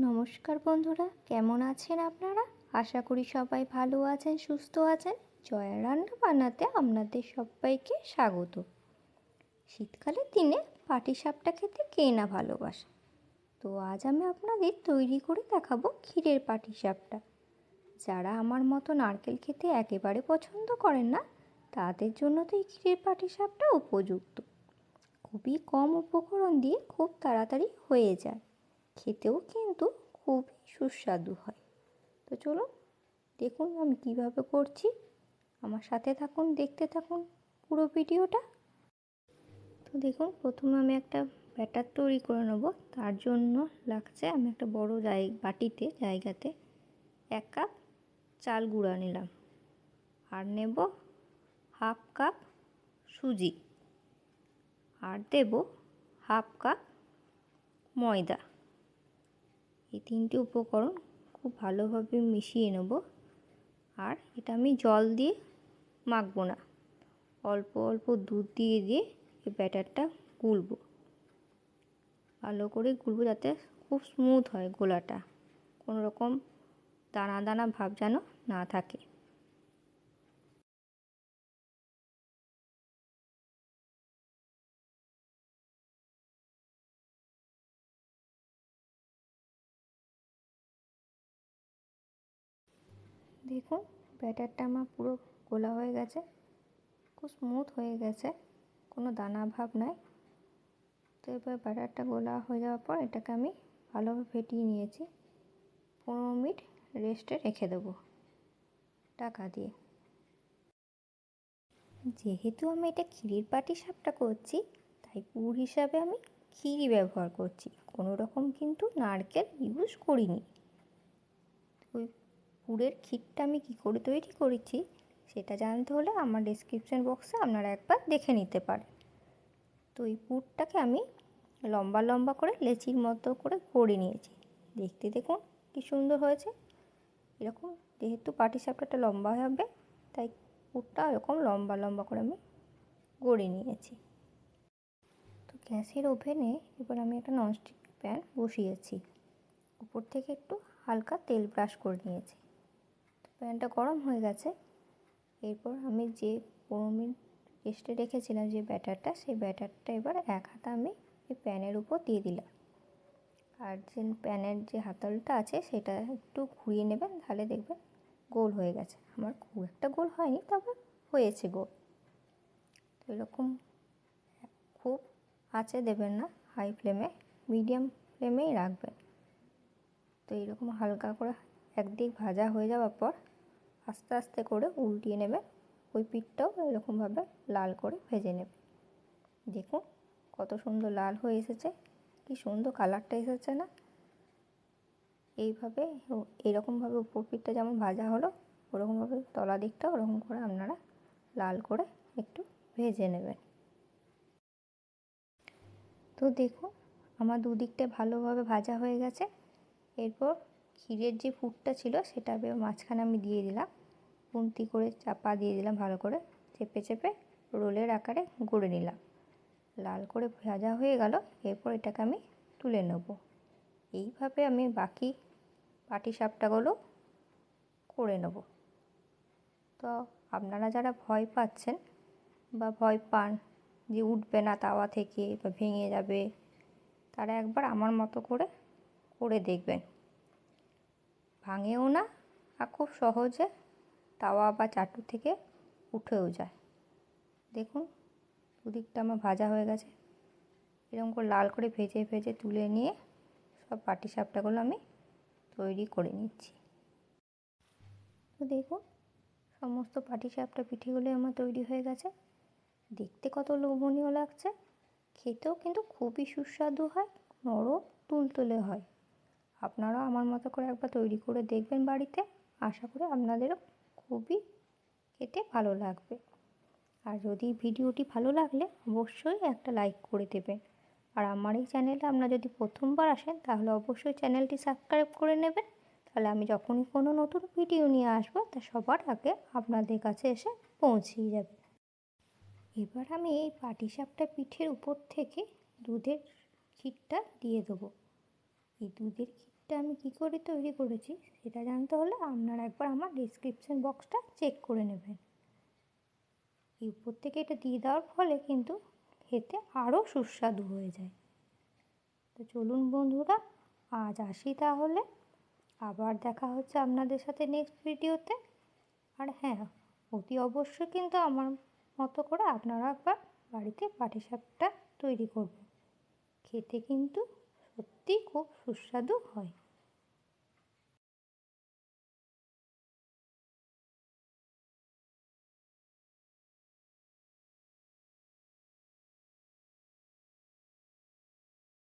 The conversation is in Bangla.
নমস্কার বন্ধুরা, কেমন আছেন আপনারা? আশা করি সবাই ভালো আছেন, সুস্থ আছেন। জয়া রান্না বান্নাতে আপনাদের সবাইকে স্বাগত। শীতকালের দিনে পাটিসাপটা খেতে কে না ভালোবাসে। তো আজ আমি আপনাদের তৈরি করে দেখাবো ক্ষীরের পাটিসাপটা। যারা আমার মতো নারকেল খেতে একেবারে পছন্দ করেন না, তাদের জন্য তো এই ক্ষীরের পাটিসাপটা উপযুক্ত। খুবই কম উপকরণ দিয়ে খুব তাড়াতাড়ি হয়ে যায়, খেতেও কিন্তু খুবই সুস্বাদু হয়। তো চলুন দেখুন আমি কিভাবে করছি। আমার সাথে থাকুন, দেখতে থাকুন পুরো ভিডিওটা। তো দেখুন, প্রথমে আমি একটা ব্যাটার তৈরি করে নেব। তার জন্য লাগছে, আমি একটা বড় জায়গাতে 1 কাপ চাল গুঁড়া নিলাম, আর নেব হাফ কাপ সুজি, আর দেব হাফ কাপ ময়দা। এই 3টে উপকরণ খুব ভালোভাবে মিশিয়ে নেব। আর এটা আমি জল দিয়ে মাখবো না, অল্প অল্প দুধ দিয়ে এই ব্যাটারটা গুলবো, ভালো করে গুলবো যাতে খুব স্মুথ হয় গোলাটা, কোনো রকম দানা দানা ভাব যেন না থাকে। দেখুন ব্যাটারটা আমার পুরো গোলা হয়ে গেছে, খুব স্মুথ হয়ে গেছে, কোনো দানা ভাব নাই। তো এবার ব্যাটারটা গোলা হয়ে যাওয়ার পর এটাকে আমি ভালোভাবে ফেটিয়ে নিয়েছি। 15 মিনিট রেস্টে রেখে দেবো ঢাকা দিয়ে। যেহেতু আমি এটা ক্ষীরের পাটিসাপটা করছি, তাই পুর হিসাবে আমি ক্ষীরই ব্যবহার করছি, কোনো রকম কিন্তু নারকেল ইউজ করিনি। ওই পুরের ক্ষীরটা আমি কী করে তৈরি করেছি সেটা জানতে হলে আমার ডেসক্রিপশন বক্সে আপনারা একবার দেখে নিতে পারেন। তো এই পুরটাকে আমি লম্বা লম্বা করে লেচির মতো করে গড়ে নিয়েছি। দেখতে দেখুন কী সুন্দর হয়েছে। এরকম যেহেতু পাটিসাপটাটা লম্বা হবে, তাই পুরটা এরকম লম্বা লম্বা করে আমি গড়ে নিয়েছি। তো গ্যাসের ওভেনে এবার আমি একটা ননস্টিক প্যান বসিয়েছি, উপর থেকে একটু হালকা তেল ব্রাশ করে নিয়েছি। প্যানটা গরম হয়ে গেছে। এরপর আমি যে 15 মিনিট রেস্টে রেখেছিলাম যে ব্যাটারটা, সেই ব্যাটারটা এবার এক হাতা আমি এই প্যানের উপর দিয়ে দিলাম। আর যে প্যানের যে হাতলটা আছে সেটা একটু ঘুরিয়ে নেবেন, তাহলে দেখবেন গোল হয়ে গেছে। আমার খুব একটা গোল হয়নি, তবে হয়েছে গোল। তো এরকম খুব আঁচে দেবেন না, হাই ফ্লেমে, মিডিয়াম ফ্লেমেই রাখবেন। তো এইরকম হালকা করে একদিক ভাজা হয়ে যাওয়ার পর আস্তে আস্তে করে উল্টিয়ে নেবেন। ওই পিঠটাও এরকমভাবে লাল করে ভেজে নেবেন। দেখুন কত সুন্দর লাল হয়ে এসেছে, কি সুন্দর কালারটা এসেছে না। এইভাবে এরকমভাবে উপর পিঠটা যেমন ভাজা হলো, ওরকমভাবে তলা দিকটা ওরকম করে আপনারা লাল করে একটু ভেজে নেবেন। তো দেখুন আমার দুদিকটা ভালোভাবে ভাজা হয়ে গেছে। এরপর ক্ষীরের যে পুরটা ছিল সেটা মাঝখানে আমি দিয়ে দিলাম, খুন্তি করে চাপা দিয়ে দিলাম, ভালো করে চেপে চেপে রোলের আকারে গড়ে নিলাম। লাল করে ভাজা হয়ে গেল। এরপর এটাকে আমি তুলে নেব। এইভাবে আমি বাকি পাটিসাপটাগুলো করে নেব। তো আপনারা যারা ভয় পাচ্ছেন বা ভয় পান যে উঠবে না তাওয়া থেকে বা ভেঙে যাবে, তারা একবার আমার মতো করে করে দেখবেন, ভাঙেও না, আর খুব সহজে তাওয়া বা চাটু থেকে উঠেও যায়। দেখুন দুদিকটা আমার ভাজা হয়ে গেছে। এরকম করে লাল করে ভেজে ভেজে তুলে নিয়ে সব পাটিসাপটাগুলো আমি তৈরি করে নিচ্ছি। তো দেখুন সমস্ত পাটিসাপটা পিঠেগুলো আমার তৈরি হয়ে গেছে। দেখতে কত লোভনীয় লাগছে, খেতেও কিন্তু খুবই সুস্বাদু হয়, নরম তুলতুলে হয়। আপনারাও আমার মতো করে একবার তৈরি করে দেখবেন বাড়িতে, আশা করি আপনাদেরও খুবই খেতে ভালো লাগবে। আর যদি ভিডিওটি ভালো লাগলে অবশ্যই একটা লাইক করে দেবেন। আর আমার এই চ্যানেলে আপনারা যদি প্রথমবার আসেন তাহলে অবশ্যই চ্যানেলটি সাবস্ক্রাইব করে নেবেন, তাহলে আমি যখনই কোনো নতুন ভিডিও নিয়ে আসবো তা সবার আগে আপনাদের কাছে এসে পৌঁছিয়ে যাবে। এবার আমি এই পাটিসাপটা পিঠের উপর থেকে দুধের ক্ষীরটা দিয়ে দেবো। এই দুধের ক্ষীরটা আমি কী করে তৈরি করেছি সেটা জানতে হলে আপনারা একবার আমার ডেসক্রিপশন বক্সটা চেক করে নেবেন। এই উপর থেকে এটা দিয়ে দেওয়ার ফলে কিন্তু খেতে আরও সুস্বাদু হয়ে যায়। তো চলুন বন্ধুরা, আজ আসি তাহলে। আবার দেখা হচ্ছে আপনাদের সাথে নেক্সট ভিডিওতে। আর হ্যাঁ, অতি অবশ্যই কিন্তু আমার মতো করে আপনারা একবার বাড়িতে পাটিসাপটা তৈরি করবেন। খেতে কিন্তু সত্যিই খুব সুস্বাদু হয়।